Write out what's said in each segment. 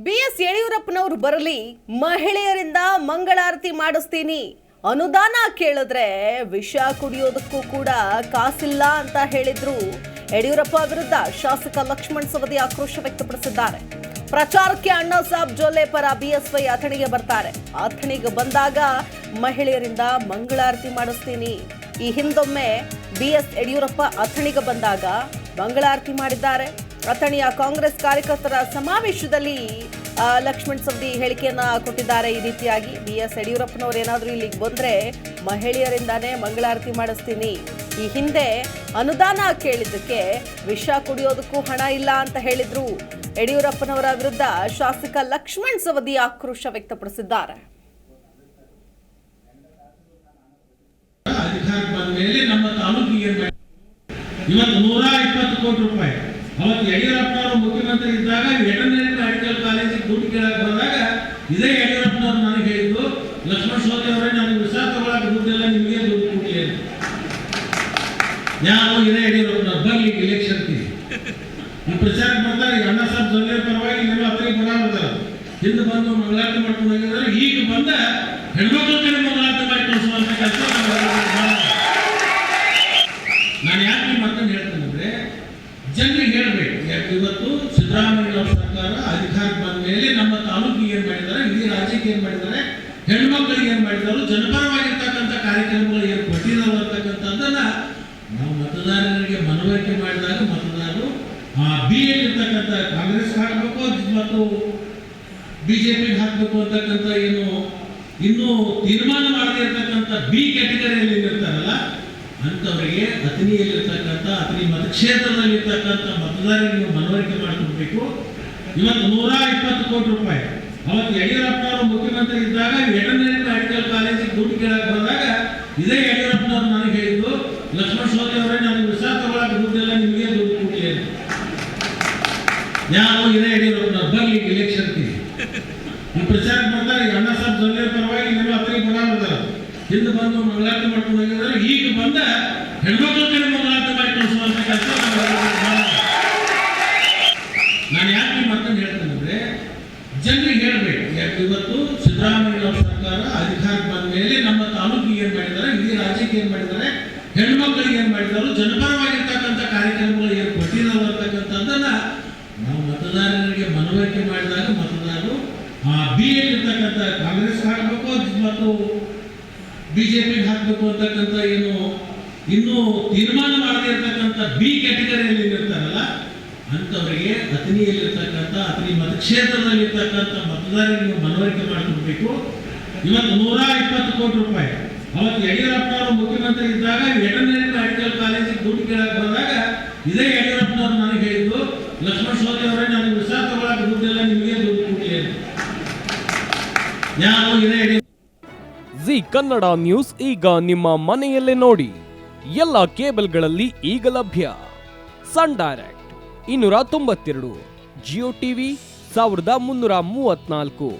BS ಯಡಿಯೂರಪ್ಪನವರು ಬರಲಿ, ಮಹಿಳೆಯರಿಂದ ಮಂಗಳಾರತಿ ಮಾಡಿಸ್ತೀನಿ, ಅನುದಾನ ಕೇಳಿದ್ರೆ ವಿಷ ಕುಡಿಯೋದಕ್ಕೂ ಕೂಡ ಕಾಸಿಲ್ಲ ಅಂತ ಹೇಳಿದ್ರು. ಯಡಿಯೂರಪ್ಪ ವಿರುದ್ಧ ಶಾಸಕ ಲಕ್ಷ್ಮಣ್ ಸವದಿ ಆಕ್ರೋಶ ವ್ಯಕ್ತಪಡಿಸಿದ್ದಾರೆ. ಪ್ರಚಾರಕ್ಕೆ ಅಣ್ಣಾ ಸಾಬ್ ಜೊಲ್ಲೆ ಪರ ಬಿಎಸ್ವೈ ಅಥಣಿಗೆ ಬರ್ತಾರೆ. ಅಥಣಿಗೆ ಬಂದಾಗ ಮಹಿಳೆಯರಿಂದ ಮಂಗಳಾರತಿ ಮಾಡಿಸ್ತೀನಿ. ಈ ಹಿಂದೊಮ್ಮೆ ಬಿಎಸ್ ಯಡಿಯೂರಪ್ಪ ಅಥಣಿಗೆ ಬಂದಾಗ ಮಂಗಳಾರತಿ ಮಾಡಿದ್ದಾರೆ. ಅಥಣಿಯ ಕಾಂಗ್ರೆಸ್ ಕಾರ್ಯಕರ್ತರ ಸಮಾವೇಶದಲ್ಲಿ ಲಕ್ಷ್ಮಣ್ ಸವದಿ ಹೇಳಿಕೆಯನ್ನ ಕೊಟ್ಟಿದ್ದಾರೆ. ಈ ರೀತಿಯಾಗಿ ಬಿಎಸ್ ಯಡಿಯೂರಪ್ಪನವರು ಏನಾದರೂ ಇಲ್ಲಿಗೆ ಬಂದ್ರೆ ಮಹಿಳೆಯರಿಂದಾನೇ ಮಂಗಳಾರತಿ ಮಾಡಿಸ್ತೀನಿ. ಈ ಹಿಂದೆ ಅನುದಾನ ಕೇಳಿದ್ದಕ್ಕೆ ವಿಷ ಕುಡಿಯೋದಕ್ಕೂ ಹಣ ಇಲ್ಲ ಅಂತ ಹೇಳಿದ್ರು. ಯಡಿಯೂರಪ್ಪನವರ ವಿರುದ್ಧ ಶಾಸಕ ಲಕ್ಷ್ಮಣ್ ಸವದಿ ಆಕ್ರೋಶ ವ್ಯಕ್ತಪಡಿಸಿದ್ದಾರೆ. ನಮ್ಮ ತಾಲೂಕಿಗೆ ಇವತ್ತು 120 ಕೋಟಿ ರೂಪಾಯಿ. ಅವತ್ತು ಯಡಿಯೂರಪ್ಪನವರು ಮುಖ್ಯಮಂತ್ರಿ ಇದ್ದಾಗ ವೆಟರ್ನರಿ ಮೆಡಿಕಲ್ ಕಾಲೇಜಿಗೆ ದುಡ್ಡು ಕೇಳಕ್ಕೆ ಬಂದಾಗ ಇದೇ ಯಡಿಯೂರಪ್ಪನವರು ನನಗೆ ಹೇಳಿದ್ದು, ಲಕ್ಷ್ಮಣ್ ಸವದಿ ಅವರೇ ನನಗೆ ವಿಷ ತಗೊಳ್ಳಕ್ಕೆ ದುಡ್ಡೆಲ್ಲ ನಿಮಗೆ ದುಡ್ಡು ಕೊಡಿ ಅಂತ. ಯಾರು ಇದೇ ಯಡಿಯೂರಪ್ಪನವ್ರು ಬರ್ಲಿ ಎಲೆಕ್ಷನ್ ಈ ಪ್ರಚಾರ ಮಾಡ್ತಾರೆ. ಈಗ ಅಣ್ಣಾ ಸಾಬ್ ಜೊಲ್ಲೆ ಪರವಾಗಿ ನೀವು ಅತ್ತರಿಗೆ ಬರೋದಾರ ಹಿಂದೆ ಬಂದು ಮಂಗಳಾರತಿ ಮಾಡ್ಕೊಂಡು ಹೋಗಿದ್ದಾರೆ. ಈಗ ಬಂದ ಹೆಣ್ಮಕ್ಳ ಕಡೆ ಮಂಗಳಾರತಿ ಮಾಡಿ ಕಳಿಸುವಂತ ಕೆಲಸ ನಾನು ಯಾಕೆ ಮಾತನ್ನು ಹೇಳ್ತೇನೆ ಅಂದ್ರೆ ಜನರಿಗೆ ಹೇಳ್ಬೇಕು. ಯಾಕೆ ಇವತ್ತು ಸಿದ್ದರಾಮಯ್ಯ ಸರ್ಕಾರ ಅಧಿಕಾರಕ್ಕೆ ಬಂದ ಮೇಲೆ ನಮ್ಮ ತಾಲೂಕಿಗೆ ಏನ್ ಮಾಡಿದ್ದಾರೆ, ಇಡೀ ರಾಜ್ಯಕ್ಕೆ ಏನ್ ಮಾಡಿದ್ದಾರೆ, ಹೆಣ್ಮಕ್ಳಿಗೆ ಏನ್ ಮಾಡಿದಾರು, ಜನಪರವಾಗಿರ್ತಕ್ಕಂಥ ಕಾರ್ಯಕ್ರಮಗಳು ಏನು ಕೊಟ್ಟಿದ್ದಾರೆ ಅಂತಕ್ಕಂಥದ್ದನ್ನ ನಾವು ಮತದಾರರಿಗೆ ಮನವರಿಕೆ ಮಾಡಿದಾಗ ಮತದಾರರು ಬಿ ಇರ್ತಕ್ಕಂಥ ಕಾಂಗ್ರೆಸ್ ಹಾಕಬೇಕು ಮತ್ತು ಬಿಜೆಪಿಗೆ ಹಾಕಬೇಕು ಅಂತಕ್ಕಂಥ ಏನು ಇನ್ನೂ ತೀರ್ಮಾನ ಮಾಡದೇ ಇರ್ತಕ್ಕಂಥ ಬಿ ಕ್ಯಾಟಗರಿಯಲ್ಲಿ ಇರ್ತಾರಲ್ಲ ಅಂತವರಿಗೆ ಅಥಣಿಯಲ್ಲಿರ್ತಕ್ಕಂಥ ಅಥಣಿ ಮತಕ್ಷೇತ್ರದಲ್ಲಿರ್ತಕ್ಕಂಥ ಮತದಾರರಿಗೆ ಮನವರಿಕೆ ಮಾಡಿಕೊಡ್ಬೇಕು. ಇವತ್ತು 120 ಕೋಟಿ ರೂಪಾಯಿ. ಅವತ್ತು ಯಡಿಯೂರಪ್ಪನವರು ಮುಖ್ಯಮಂತ್ರಿ ಇದ್ದಾಗ ವೆಟರ್ನರಿ ಮೆಡಿಕಲ್ ಕಾಲೇಜಿಗೆ ದುಡ್ಡು ಕೇಳಕ್ಕೆ ಬಂದಾಗ ಇದೇ ಯಡಿಯೂರಪ್ಪನವರು ನನಗೆ ಹೇಳಿದ್ದು, ಲಕ್ಷ್ಮಣ್ ಸವದಿ ಅವರೇ ನನಗೆ ವಿಷ ತಗೊಳ್ಳಕ್ಕೆ ದುಡ್ಡೆಲ್ಲ ನಿಮಗೆ ದುಡ್ಡು ಕೊಡಿ ಅಂತ. ಯಾರು ಇದೇ ಯಡಿಯೂರಪ್ಪನವ್ರು ಬರ್ಲಿ ಎಲೆಕ್ಷನ್ ಈ ಪ್ರಚಾರ ಮಾಡ್ತಾರೆ. ಈಗ ಅಣ್ಣಾ ಸಾಬ್ ಜೊಲ್ಲೆ ಪರವಾಗಿ ನೀವು ಅತ್ತರಿಗೆ ಬರೋದಾರ ಹಿಂದೆ ಬಂದು ಮಂಗಳಾರತಿ ಮಾಡ್ಕೊಂಡು ಹೋಗಿದ್ದಾರೆ. ಈಗ ಬಂದ ಹೆಣ್ಮಕ್ಳ ಕಡೆ ಮಂಗಳಾರತಿ ಮಾಡಿ ಕಳಿಸುವಂತ ಕೆಲಸ ನಾನು ಯಾಕೆ ಮಾತನ್ನು ಹೇಳ್ತೇನೆ ಅಂದ್ರೆ ಜನರಿಗೆ ಹೇಳ್ಬೇಕು. ಯಾಕೆ ಇವತ್ತು ಸಿದ್ದರಾಮಯ್ಯ ಸರ್ಕಾರ ಅಧಿಕಾರಕ್ಕೆ ಬಂದ ಮೇಲೆ ನಮ್ಮ ತಾಲೂಕಿಗೆ ಏನ್ ಮಾಡಿದ್ದಾರೆ, ಇಡೀ ರಾಜ್ಯಕ್ಕೆ ಏನ್ ಮಾಡಿದ್ದಾರೆ, ಹೆಣ್ಮಕ್ಳಿಗೆ ಏನ್ ಮಾಡಿದಾರು, ಜನಪರವಾಗಿರ್ತಕ್ಕಂಥ ಕಾರ್ಯಕ್ರಮಗಳು ಏನು ಕೊಟ್ಟಿದ್ದಾರೆ ಅಂತಕ್ಕಂಥದ್ದನ್ನ ನಾವು ಮತದಾರರಿಗೆ ಮನವರಿಕೆ ಮಾಡಿದಾಗ ಮತದಾರರು ಬಿ ಇರ್ತಕ್ಕಂಥ ಕಾಂಗ್ರೆಸ್ ಹಾಕಬೇಕು ಮತ್ತು ಬಿಜೆಪಿಗೆ ಹಾಕಬೇಕು ಅಂತಕ್ಕಂಥ ಏನು ಇನ್ನೂ ತೀರ್ಮಾನ ಮಾಡದೇ ಇರ್ತಕ್ಕಂಥ ಬಿ ಕ್ಯಾಟಗರಿಯಲ್ಲಿ ಇರ್ತಾರಲ್ಲ ಅಂತವರಿಗೆ ಅಥಣಿಯಲ್ಲಿರ್ತಕ್ಕಂಥ ಅಥಣಿ ಮತಕ್ಷೇತ್ರದಲ್ಲಿರ್ತಕ್ಕಂಥ ಮತದಾರರಿಗೆ ಮನವರಿಕೆ ಮಾಡಿಕೊಡ್ಬೇಕು. ಇವತ್ತು 120 ಕೋಟಿ ರೂಪಾಯಿ. ಅವತ್ತು ಯಡಿಯೂರಪ್ಪನವರು ಮುಖ್ಯಮಂತ್ರಿ ಇದ್ದಾಗ ವೆಟರ್ನರಿ ಮೆಡಿಕಲ್ ಕಾಲೇಜಿಗೆ ದುಡ್ಡು ಕೇಳಕ್ಕೆ ಬಂದಾಗ ಇದೇ ಯಡಿಯೂರಪ್ಪನವರು ನನಗೆ ಹೇಳಿದ್ದು, ಲಕ್ಷ್ಮಣ್ ಸವದಿ ಅವರೇ ನನಗೆ ವಿಷ ತಗೊಳ್ಳಕ್ಕೆ ದುಡ್ಡೆಲ್ಲ ನಿಮಗೆ ದುಡ್ಡು ಕೊಡಿ ಅಂತ. ಯಾರು ಇದೇ ಜಿ ಕನ್ನಡ ನ್ಯೂಸ್ ಈಗ ನಿಮ್ಮ ಮನೆಯಲ್ಲೇ ನೋಡಿ. ಎಲ್ಲ ಕೇಬಲ್ಗಳಲ್ಲಿ ಈಗ ಲಭ್ಯ. Sun Direct 292, Jio TV 1334,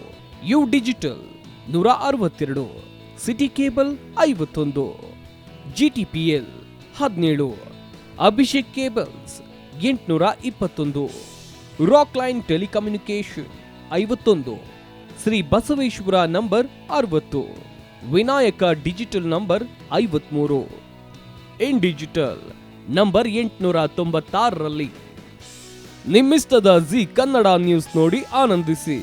U digital 162, City Cable 51, GTPL 17, Abhishek cables 821, Rock Line telecommunication 51, Shri Basaveshwara number 60, Vinayaka digital number 53, in digital number 896ರಲ್ಲಿ. ನಿಮ್ಮಿಸ್ತದ ಜಿ ಕನ್ನಡ ನ್ಯೂಸ್ ನೋಡಿ ಆನಂದಿಸಿ.